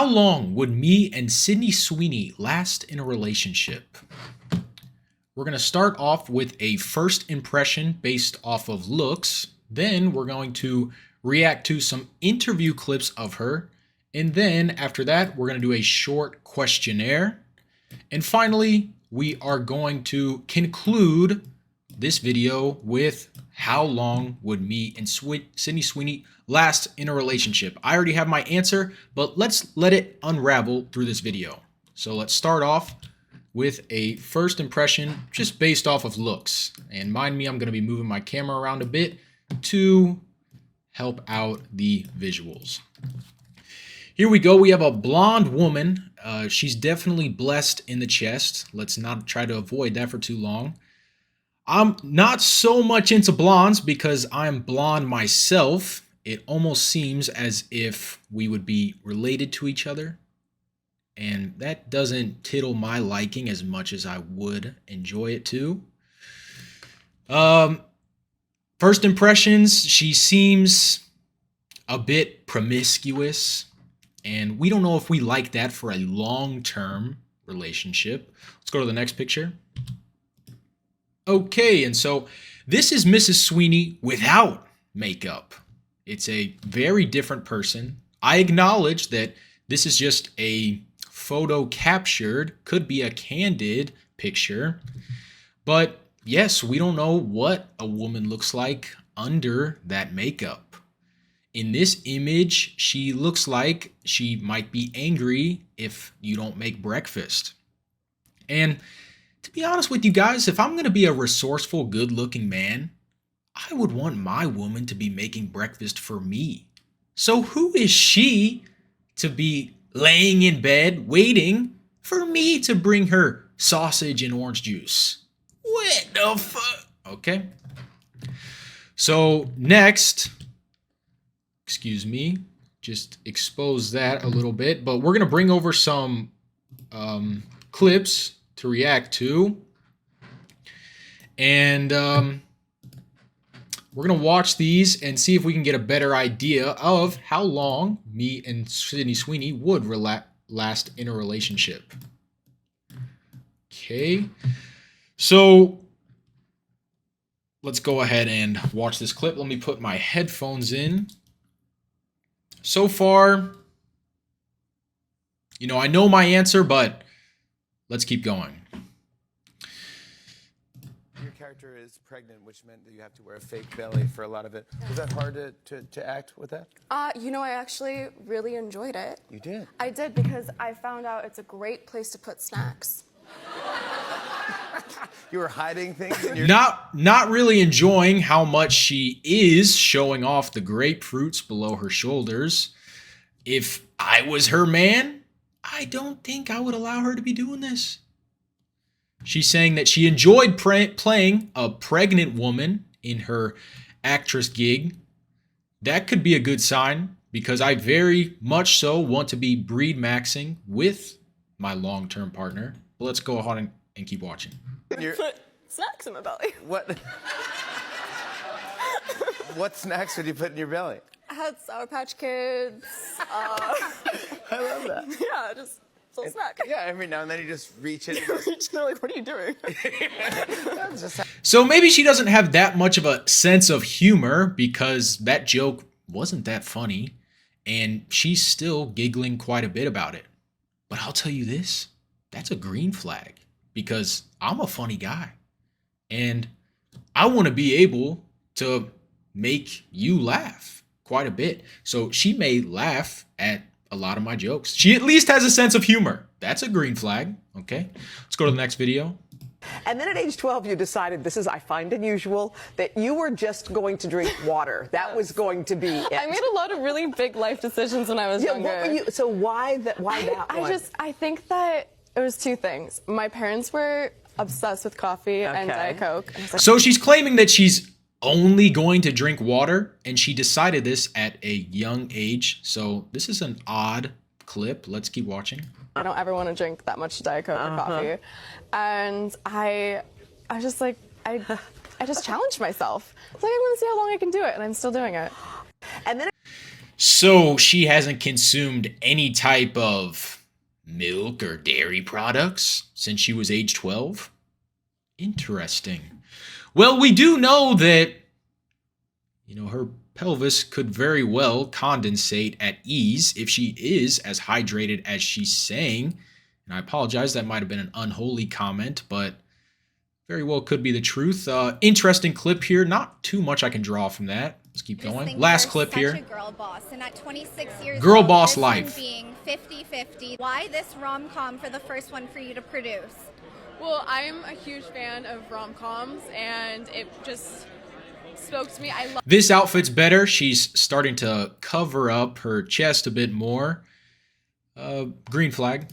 How long would me and Sydney Sweeney last in a relationship? We're going to start off with a first impression based off of looks. Then we're going to react to some interview clips of her. And then after that, we're going to do a short questionnaire. And finally, we are going to conclude this video with how long would me and Sydney Sweeney last in a relationship. I already have my answer, but let's let it unravel through this video. So let's start off with a first impression just based off of looks. And mind me, I'm going to be moving my camera around a bit to help out the visuals. Here we go. We have a blonde woman. She's definitely blessed in the chest. Let's not try to avoid that for too long. I'm not so much into blondes because I'm blonde myself. It almost seems as if we would be related to each other. And that doesn't tickle my liking as much as I would enjoy it to. First impressions, she seems a bit promiscuous. And we don't know if we like that for a long-term relationship. Let's go to the next picture. Okay, and so this is Mrs. Sweeney without makeup. It's a very different person. I acknowledge that this is just a photo captured, could be a candid picture. But yes, we don't know what a woman looks like under that makeup. In this image, she looks like she might be angry if you don't make breakfast. And to be honest with you guys, if I'm going to be a resourceful, good-looking man, I would want my woman to be making breakfast for me. So who is she to be laying in bed waiting for me to bring her sausage and orange juice? What the fuck? Okay. So next, excuse me, just expose that a little bit, but we're going to bring over some clips to react to. And we're going to watch these and see if we can get a better idea of how long me and Sydney Sweeney would last in a relationship. Okay. So let's go ahead and watch this clip. Let me put my headphones in. So far, you know, I know my answer, but let's keep going. Your character is pregnant, which meant that you have to wear a fake belly for a lot of it. Was that hard to act with that? You know, I actually really enjoyed it. You did? I did because I found out it's a great place to put snacks. You were hiding things in your... Not really enjoying how much she is showing off the grapefruits below her shoulders. If I was her man, I don't think I would allow her to be doing this. She's saying that she enjoyed playing a pregnant woman in her actress gig. That could be a good sign because I very much so want to be breed maxing with my long-term partner. But let's go ahead and keep watching. Put snacks in my belly. What snacks would you put in your belly? I had Sour Patch Kids. I love that. Yeah, just a little snack. Yeah, every now and then you just reach in. They're like, what are you doing? So maybe she doesn't have that much of a sense of humor because that joke wasn't that funny, and she's still giggling quite a bit about it. But I'll tell you this, that's a green flag because I'm a funny guy, and I want to be able to make you laugh quite a bit. So she may laugh at a lot of my jokes. She at least has a sense of humor. That's a green flag. Okay, let's go to the next video. And then at age 12, you decided, this is, I find unusual, that you were just going to drink water. That was going to be it. I made a lot of really big life decisions when I was younger. What were you, so why that one? I think that it was two things. My parents were obsessed with coffee and Diet Coke. And so she's claiming that she's only going to drink water, and she decided this at a young age. So this is an odd clip. Let's keep watching. I don't ever want to drink that much Diet Coke or coffee. And I just like, I just challenged myself. It's like, I want to see how long I can do it, and I'm still doing it. And then So she hasn't consumed any type of milk or dairy products since she was age 12? Interesting. Well, we do know that, her pelvis could very well condensate at ease if she is as hydrated as she's saying. And I apologize, that might have been an unholy comment, but very well could be the truth. Interesting clip here. Not too much I can draw from that. Let's keep going. Last clip here. Girl boss, and at 26 years Girl old, boss this life. one being 50-50. Why this rom-com for the first one for you to produce? Well, I'm a huge fan of rom-coms, and it just spoke to me. I love This outfit's better. She's starting to cover up her chest a bit more. Green flag.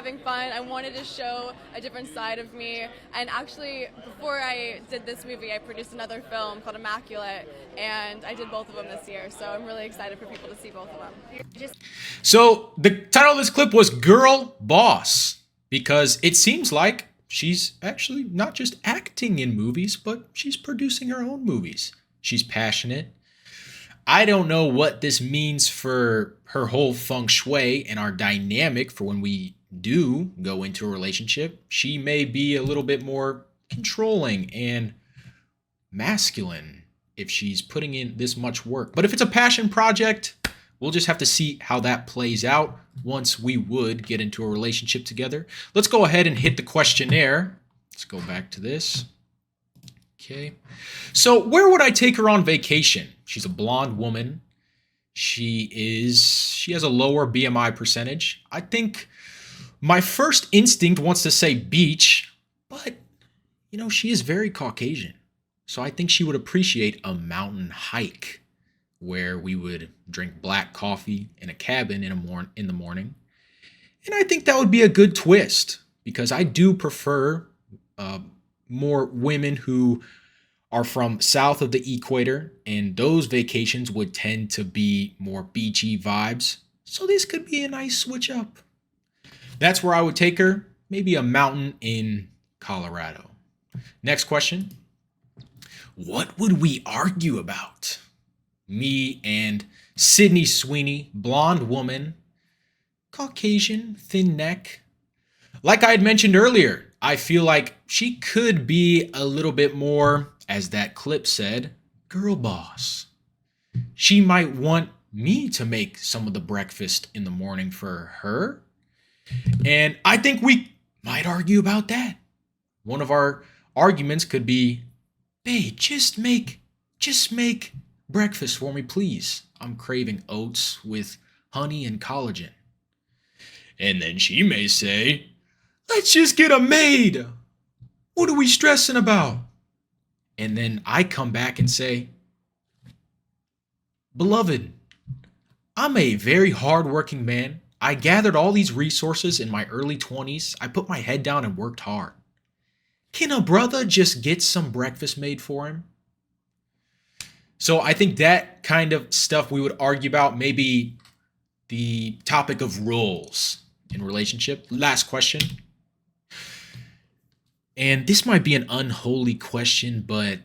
having fun. I wanted to show a different side of me. And actually, before I did this movie, I produced another film called Immaculate, and I did both of them this year. So I'm really excited for people to see both of them. So the title of this clip was Girl Boss, because it seems like she's actually not just acting in movies, but she's producing her own movies. She's passionate. I don't know what this means for her whole feng shui and our dynamic for when we do go into a relationship. She may be a little bit more controlling and masculine if she's putting in this much work. But if it's a passion project, we'll just have to see how that plays out once we would get into a relationship together. Let's go ahead and hit the questionnaire. Let's go back to this. Okay. So where would I take her on vacation? She's a blonde woman. She has a lower BMI percentage. I think my first instinct wants to say beach, but she is very Caucasian. So I think she would appreciate a mountain hike where we would drink black coffee in a cabin in the morning. And I think that would be a good twist, because I do prefer more women who are from south of the equator, and those vacations would tend to be more beachy vibes. So this could be a nice switch up. That's where I would take her, maybe a mountain in Colorado. Next question. What would we argue about? Me and Sydney Sweeney, blonde woman, Caucasian, thin neck. Like I had mentioned earlier, I feel like she could be a little bit more, as that clip said, girl boss. She might want me to make some of the breakfast in the morning for her. And I think we might argue about that. One of our arguments could be, babe, just make breakfast for me, please. I'm craving oats with honey and collagen. And then she may say, let's just get a maid. What are we stressing about? And then I come back and say, beloved, I'm a very hardworking man. I gathered all these resources in my early 20s. I put my head down and worked hard. Can a brother just get some breakfast made for him? So I think that kind of stuff we would argue about, maybe the topic of roles in relationship. Last question. And this might be an unholy question, but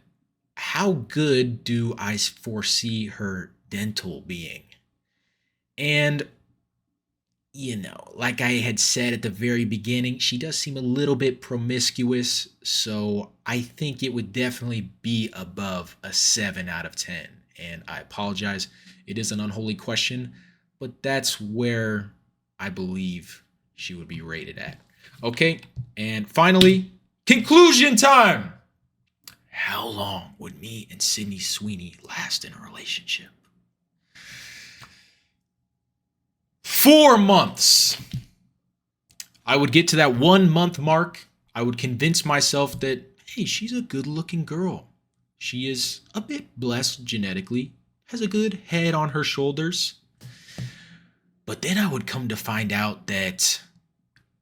how good do I foresee her dental being? And, like I had said at the very beginning, she does seem a little bit promiscuous, so I think it would definitely be above a 7 out of 10. And I apologize, it is an unholy question, but that's where I believe she would be rated at. Okay, and finally, conclusion time. How long would me and Sydney Sweeney last in a relationship? 4 months. I would get to that 1 month mark. I would convince myself that, hey, she's a good looking girl. She is a bit blessed genetically, has a good head on her shoulders. But then I would come to find out that,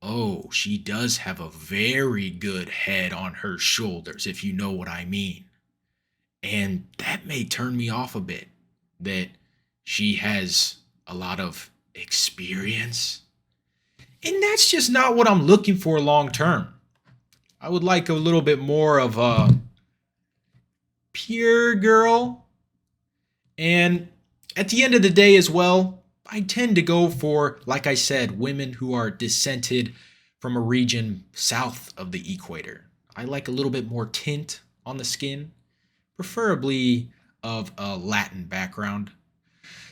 oh, she does have a very good head on her shoulders, if you know what I mean. And that may turn me off a bit, that she has a lot of experience. And that's just not what I'm looking for long term. I would like a little bit more of a pure girl. And At the end of the day as well, I tend to go for, like I said, women who are descended from a region south of the equator. I like a little bit more tint on the skin, preferably of a Latin background.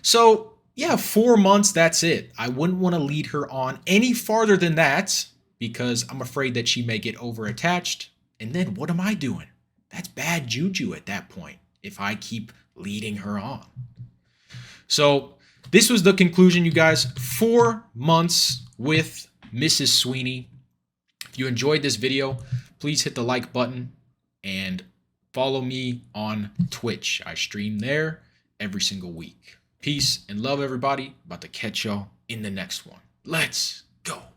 So yeah, 4 months, that's it. I wouldn't want to lead her on any farther than that because I'm afraid that she may get over-attached. And then what am I doing? That's bad juju at that point if I keep leading her on. So this was the conclusion, you guys. 4 months with Mrs. Sweeney. If you enjoyed this video, please hit the like button and follow me on Twitch. I stream there every single week. Peace and love, everybody. About to catch y'all in the next one. Let's go.